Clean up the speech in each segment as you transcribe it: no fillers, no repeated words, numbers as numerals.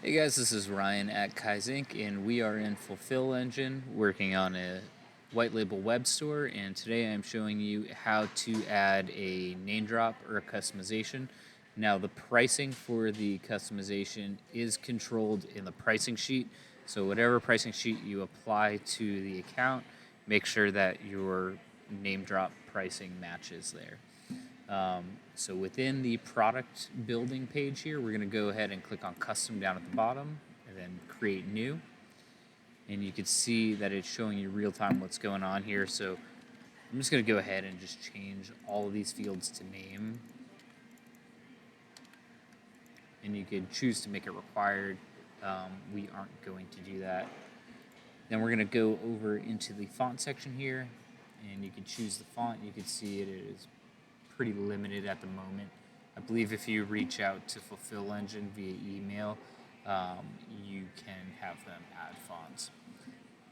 Hey guys, this is Ryan at Kaizink, and we are in Fulfill Engine working on a white label web store. And today I'm showing you how to add a name drop or a customization. Now, the pricing for the customization is controlled in the pricing sheet. So, whatever pricing sheet you apply to the account, make sure that your name drop pricing matches there. So within the product building page here, we're going to go ahead and click on custom down at the bottom and then create new. And you can see that it's showing you real time what's going on here. So I'm just going to go ahead and just change all of these fields to name. And you can choose to make it required. We aren't going to do that. Then we're going to go over into the font section here, and you can choose the font. You can see it is pretty limited at the moment. I believe if you reach out to Fulfill Engine via email, you can have them add fonts.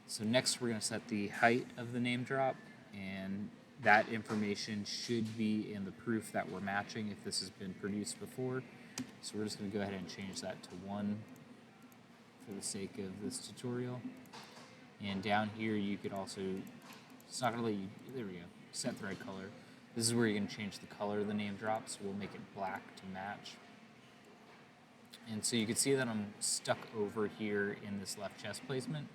So next we're going to set the height of the name drop, and that information should be in the proof that we're matching if this has been produced before. So we're just going to go ahead and change that to 1 for the sake of this tutorial. And down here you could also, it's not going to let you, there we go, set thread color. This is where you're going to change the color of the name drop, so we'll make it black to match. And so you can see that I'm stuck over here in this left chest placement.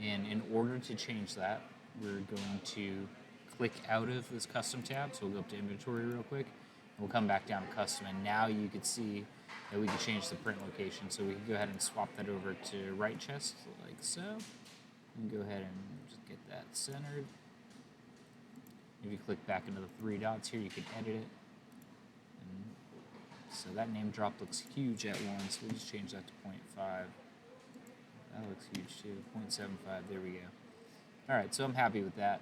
And in order to change that, we're going to click out of this custom tab. So we'll go up to inventory real quick. And we'll come back down to custom. And now you can see that we can change the print location. So we can go ahead and swap that over to right chest like so. And go ahead and just get that centered. If you click back into the 3 dots here, you can edit it. And so that name drop looks huge at 1, so we'll just change that to 0.5. That looks huge too, 0.75, there we go. Alright, so I'm happy with that.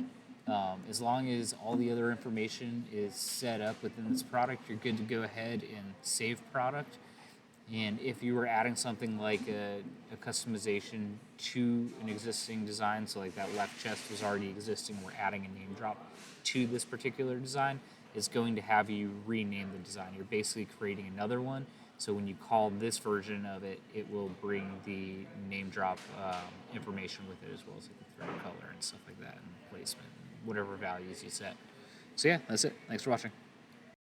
As long as all the other information is set up within this product, you're good to go ahead and save product. And if you were adding something like a customization to an existing design, so like that left chest was already existing, we're adding a name drop to this particular design, it's going to have you rename the design. You're basically creating another one. So when you call this version of it, it will bring the name drop information with it, as well as like the thread color and stuff like that, and placement, whatever values you set. So yeah, that's it. Thanks for watching.